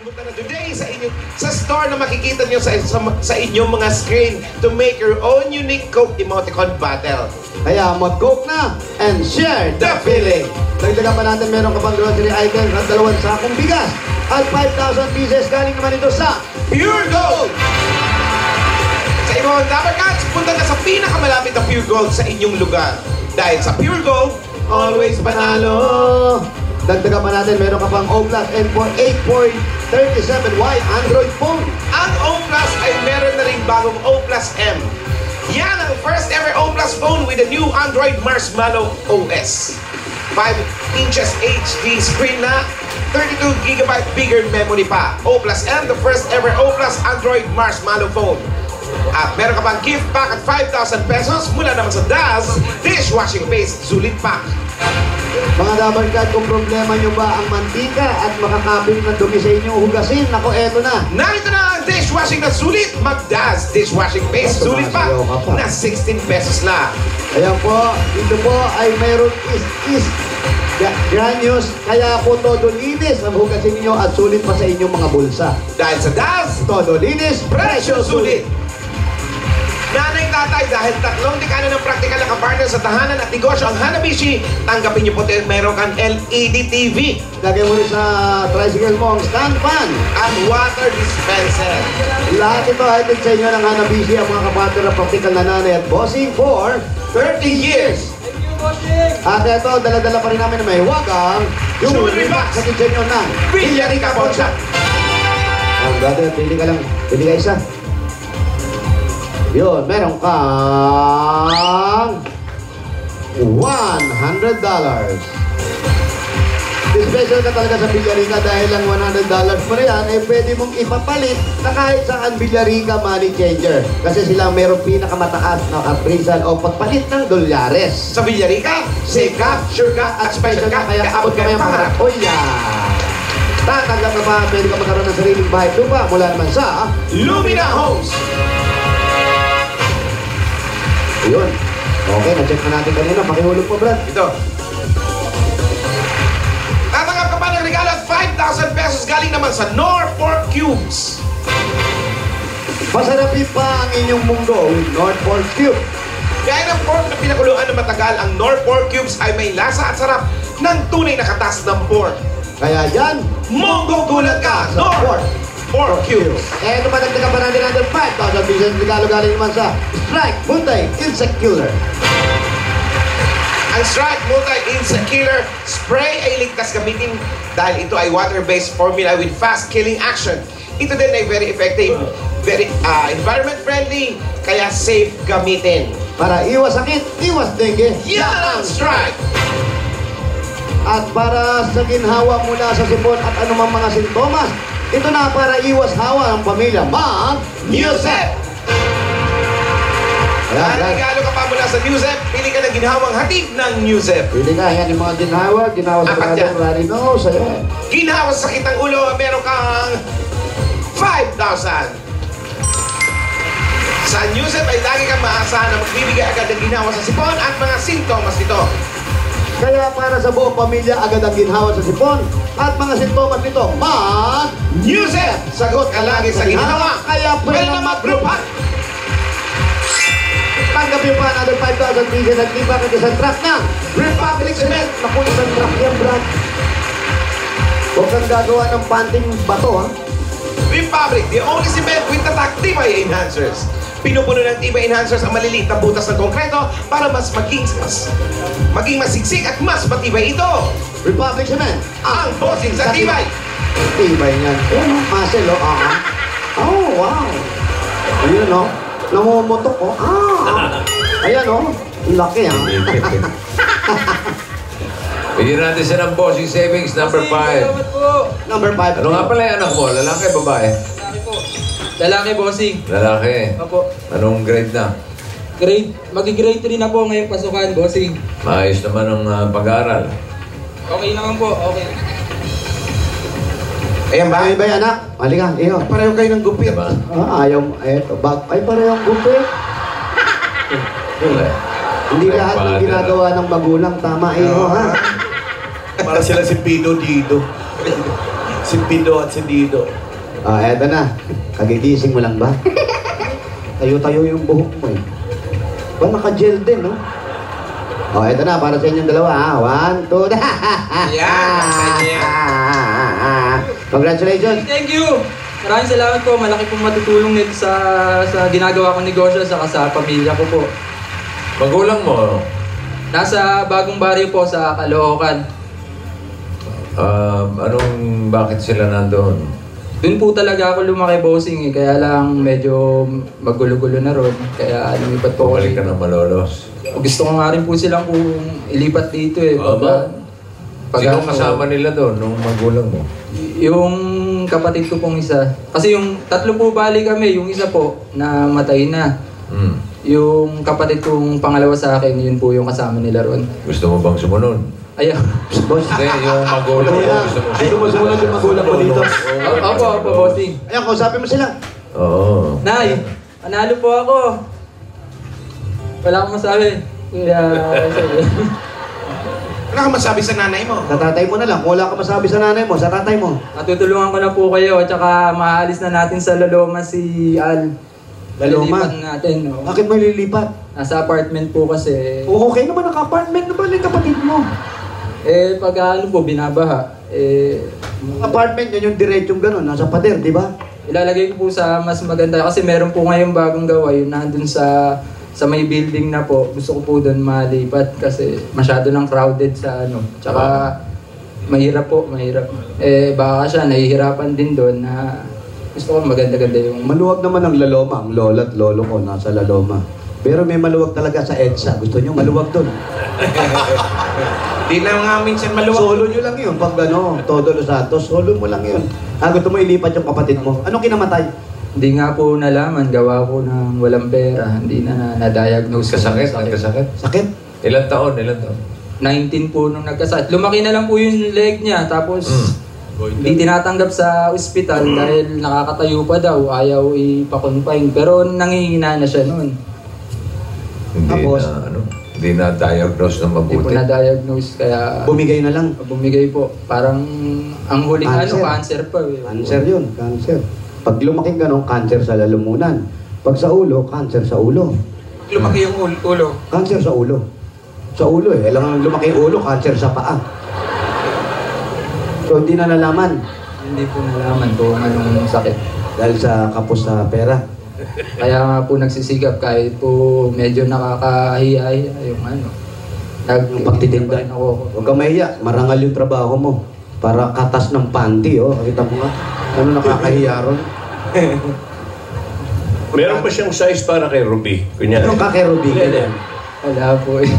pumunta na today sa store na makikita nyo sa inyong mga screen to make your own unique Coke Emoticon Battle. Kaya mag-Coke na and share the feeling. Dagdagan pa natin, meron ka pang grocery items at 2 sakong bigas at 5,000 pieces galing naman ito sa Pure Gold! Sa inyong Dapper Cats, punta na sa pinakamalapit na Pure Gold sa inyong lugar. Dahil sa Pure Gold, always panalo! Dagdagan pa natin, meron ka pang O Plus N4 8.37Y Android phone. Ang O Plus ay meron na rin bagong O Plus M. Yan ang first ever O Plus phone with the new Android Marshmallow OS. 5 inches HD screen na, 32GB bigger memory pa. O Plus M, the first ever O Plus Android Marshmallow phone. At meron ka pang gift pack at 5,000 pesos mula naman sa Daz Dishwashing Paste Sulit Pack. Mga dabarkad, kung problema nyo ba ang mantika at makakapit na dumi sa inyong hugasin, ako eto na. Narito na ang dishwashing na sulit. Mag-Daz Dishwashing Paste Sulit Pack na 16 pesos lang. Ayan po, ito po ay mayroon is granules, kaya po todo linis ang hugasin niyo at sulit pa sa inyong mga bulsa. Dahil sa Daz, Todo linis, presyo sulit. Nanay, tatay, dahil 3 dekada ng praktikal na kapartner sa tahanan at negosyo ang Hanabishi, tanggapin niyo po meron kang LED TV. Lagay mo rin sa tricycle mo ang stand fan. At water dispenser. Lahat ito ay sa inyo ng Hanabishi, ang mga kapartner na praktikal na nanay at bossing for 30 years. At ito, dala-dala pa rin namin na may wagang Jewelry box sa kitchen nyo ng Villarica Pawn Shop. Ang brother, pili ka lang. Pili ka isa. Yun, meron kang $100. Special ka talaga sa Villarica dahil lang $100 mo na yan, eh pwede mong ipapalit na kahit saan Villarica Money Changer. Kasi sila mayroong pinakamataas na appraisal o pagpalit ng dolyares. Sa Villarica, safe ka, sure ka, at special ka, kaya abot ka yung pangarap. Oh yeah! Tatanggap na ba, pwede ka magkaroon ng sariling bahay lupa mula naman sa Lumina Homes. Ayun. Okay, na-check na natin kanina. Pakihulog po, Brad. Ito. Tatanggap ka pa ng regalo at 5,000 pesos galing naman sa Norfolk Cubes. Masarapin pa ang inyong mundo with Norfolk Cube. Kaya ng pork na pinakuluan na matagal, ang Norfolk Cubes ay may lasa at sarap ng tunay na katas ng pork. Kaya yan, Monggugulat ka, Norfolk Cubes. Eh, ito pa nagtaga pa natin natin 5,000 pieces regalo galing naman sa Strike Multi-Insect Killer. Ang Strike Multi-Insect Killer Spray ay ligtas gamitin dahil ito ay water-based formula with fast killing action. Ito din ay very effective, very environment friendly, kaya safe gamitin. Para iwas sakit, iwas dengue. Yan ang Strike! At para sa ginhawa mula sa sipon at anumang mga sintomas, ito na para iwas hawa ng pamilya. Newsep! Ang regalo ka pa mula sa Newsep, pili ka ng ginhawang hatid ng Newsep. Pili ka, yan yung mga ginawa sa Apat yan. Brother Larino, sa'yo. Ginhawa sa sakit ng ulo, meron kang 5,000. Sa Newsep ay lagi kang maasahan na magbibigay agad ng ginhawa sa sipon at mga sintomas nito. Kaya para sa buong pamilya, agad ang ginhawa sa sipon at mga sintomas nito, Newsep! Sagot ka lagi sa ginhawa, kaya pwede na mag-grupan! Tanggapin pa another 5,000 pieces at liba ka sa truck ng Republic Cement! Naku, isang truck yan, Brad. Huwag kang gagawa ng panting bato, ha? Republic, the only cement with tatak tibay enhancers. Pinupuno ng tibay enhancers ang maliliit na butas ng konkreto para mas maging masiksik at mas matibay ito. Republic Cement, Ang bossing sa tibay. tibay niyan. Muscle, oh. Oh, wow. Ayun, oh. Namumutok, oh. Ayan, oh. Laki, ha? Bigyan natin siya ng bossing savings, number 5. Number 5. Ano nga pala yung anak mo? Lalaki, babae? Lalaki po. Lalaki, bossing. Lalaki. Opo. Anong grade na? Magi-grade 3 na po ngayong pasukan, bossing. Maayos naman ang pag-aaral. Okay naman po, okay. Ayan ba? Ay, ba, anak? Halika, iyo. Pareho kayo ng gupit. Diba? Ayaw, eto, ay, parehong gupit. Hindi lahat ng ginagawa ng magulang, tama, iyo, ha? Para sila si Pino Dido. Si Pido at si Dido. Eto na. Kagigising mo lang ba? Tayo-tayo yung buhok mo eh. Ba, naka-gel din, no? Eto na, para sa inyong dalawa, ha? 1, 2, Congratulations! Thank you! Maraming salamat po. Malaki pong matutulong nito sa ginagawa kong negosyo sa pamilya ko po. Magulang mo, Nasa bagong baryo po sa Caloocan. bakit sila nandoon? Doon po talaga ako lumaki, bossing eh. Kaya lang medyo magulo-gulo na ron. Kaya lumipat po ako Bumalik ka dito. ng Malolos. Gusto ko nga rin po silang kung ilipat dito eh. Sino kasama nila doon nung magulang mo? Yung kapatid ko pong isa. Kasi yung tatlo po bali kami. Yung isa po na matay na. Hmm. Yung kapatid kong pangalawa sa akin, yun po yung kasama nila ron. Gusto mo bang sumunod? Ayaw. Boss, Hindi, yung magulang mo. gusto mo sumunod yung magulang mo dito? Opo, bossing. Ayan, kausapin mo sila. Oo. Nay, panalo po ako. Wala akong masabi. Kaya, Wala kang masabi sa nanay mo. Sa tatay mo na lang. Kung wala ka masabi sa nanay mo, sa tatay mo. matutulungan ko na po kayo. At saka maalis na natin sa Laloma si Al. Laloma? Lilipat natin. Oh. Bakit mo lilipat? Nasa apartment po kasi. Okay naman, naka-apartment na ba yung kapatid mo? Pag ano po, binabaha. Apartment, yan yung diretsong gano'n. Nasa pader, di ba? Ilalagay ko po sa mas maganda. Kasi meron po ngayong bagong gawa. Yun nandun sa may building na po. Gusto ko po doon malipat kasi masyado nang crowded sa ano. Tsaka mahirap po, mahirap. Baka siya nahihirapan din doon na gusto ko maganda-ganda yung... Maluwag naman ang Laloma. Ang lola at lolo ko nasa Laloma. Pero may maluwag talaga sa EDSA. Gusto nyo maluwag doon. Di na nga minsan maluwag. Solo nyo lang yun. Pag ano, Todo Los Santos, solo mo lang yun. Gusto mo ilipat yung kapatid mo. Anong kinamatay? Hindi nga po nalaman, gawa ko ng walang pera. Hindi na na-diagnose. Kasakit? Nagkasakit? Sakit? Ilan taon? Ilan taon? 19 po nung nagkasakit. Lumaki na lang po yung leg niya. Tapos, hindi tinatanggap sa ospital dahil nakakatayo pa daw. Ayaw ipa-confine. Pero nangihina na siya noon. Hindi Tapos? na, hindi na diagnose ng Hindi po mabuti. na-diagnose. Kaya Bumigay na lang. bumigay po. Parang ang huling Cancer. cancer pa. Cancer yun, cancer. Pag lumaki ganun, cancer sa lalamunan. Pag sa ulo, cancer sa ulo. Lumaki yung ulo. Cancer sa ulo. Sa ulo eh. Alam mo, lumaki yung ulo, cancer sa paa. So, hindi na nalaman Hindi po nalaman kung anong sakit. dahil sa kapos sa pera. Kaya nga po nagsisigap kahit po medyo nakakahiya yung ano. Yung pagtitinda. ako. Huwag kang mahiya, marangal yung trabaho mo. Para katas ng panty, oh. Kita mo nga. Ano nakakahiya ron? Meron pa siyang size para kay Ruby. Kunya. Anong kakerubigan yan? Wala po eh.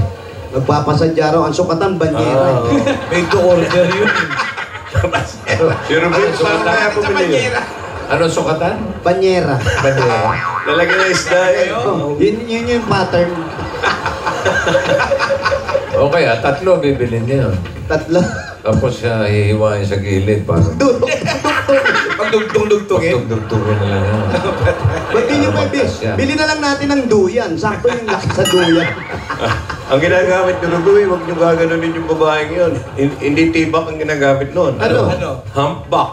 Nagpapasadya raw ang sukatan, banyera. Made to order yun. Si Ruby, saan kaya Sa pumili yun? banyera. Anong sukatan? Banyera. Lalagyan ng isda eh. Yun yung pattern. Okay, tatlo bibilin niya. Tatlo. Tapos siya hihiwain sa gilid para Pagdugtong-dugtungin. pagdugtugin na lang yan. Ba't di nyo pa Magpas yan. bili na lang natin ng duyan. Sakto yung laki sa duyan. Ang ginagamit ni Ruby, huwag niyo gaganunin yung babaeng yun. Hindi tibak ang ginagamit noon. Ano? Humpback.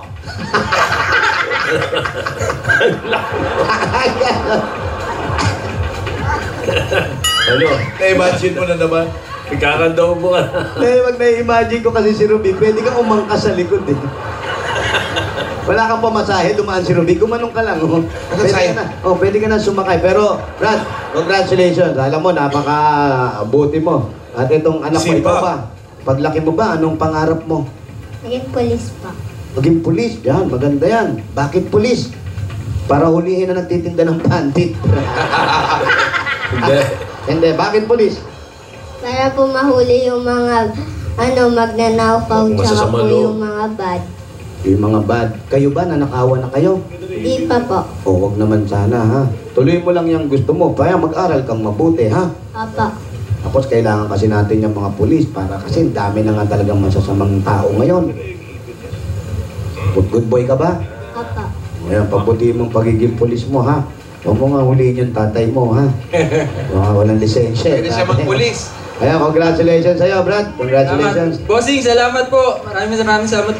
Ano? Na-imagine mo na naman. Ikakandaw mo ka. Wag na-imagine ko kasi si Ruby, pwede kang umangkas sa likod eh. Wala kang pamasahe, dumaan si Ruby, gumanong ka lang. Oh. Pwede ka na sumakay. Pero, Brad, congratulations. Alam mo, napaka-buti mo. At itong anak mo, Sipa. ikaw ba? Paglaki mo ba, anong pangarap mo? Naging police pa. Maging pulis. Yan, maganda yan. Bakit pulis? Para hulihin na nagtitinda ng pantit. Hindi. Hindi, bakit pulis? Para po mahuli yung mga magnanakaw Kung tsaka masasama po loob. yung mga bad. Yung mga bad. Kayo ba, nanakawan na kayo? Di pa po. O, wag naman sana, ha? Tuloy mo lang yung gusto mo. Kaya mag-aral kang mabuti, ha? Papa. Tapos kailangan kasi natin yung mga pulis para kasi dami na nga talagang masasamang tao ngayon. Good boy ka ba? Papa. Ayan, pabuti mong pagiging pulis mo, ha? Huwag mo nga huliin yung tatay mo, ha? Walang lisensya. Pwede siya Tatay. magpulis. Ayan, congratulations sa'yo, Brad. Congratulations. Salamat. Bossing, salamat po. Maraming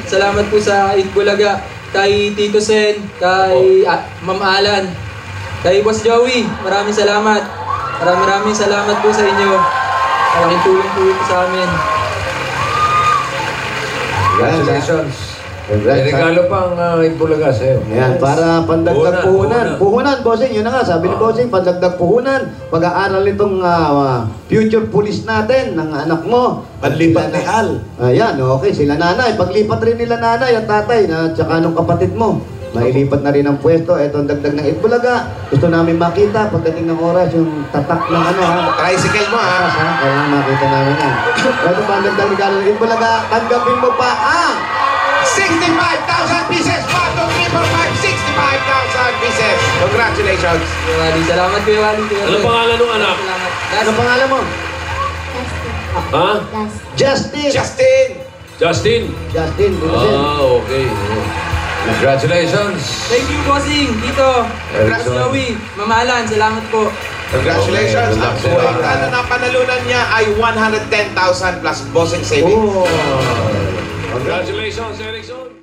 salamat po sa Itbulaga. Kay Tito Sen, kay Ma'am Alan, kay Boss Joey. Maraming salamat. Maraming salamat po sa inyo. Malaking tulong po ito sa amin. Congratulations. May Congrats. regalo pang Itbulaga sa'yo. Ayan, para pandagdag puhunan. Puhunan. Puhunan, bossing, yun na nga. Sabi ni bossing, pandagdag puhunan. Pag-aaral itong future police natin, ng anak mo. Panlipat ni Al. Ayan, okay, sila nanay. Paglipat rin nila nanay at tatay, na tsaka nung kapatid mo. Mailipat na rin ang pwesto. Ito ang dagdag ng Itbulaga. Gusto namin makita pagdating ng oras yung tatak ng ano ha. Tricycle mo ha. Kaya makita namin yan. Ito pa ang dagdag regalo ng Itbulaga. Tanggapin mo pa ang 65,000 pieces. 1, 2, 3, 4, 5, 65,000 pieces. Congratulations. Kuya Wally, salamat Kuya Wally. Ano pangalan ng anak? Salamat. ano pangalan mo? Ha? Justin. Justin. Justin? Justin. Okay. Congratulations. Thank you, Bossing, Tito. Erickson. Joey, Ma'am Alan, salamat po. Congratulations. Okay, good Ang luck sa'yo. buhay na panalunan niya ay 110,000 plus bossing savings. Oh. Congratulations, Erickson.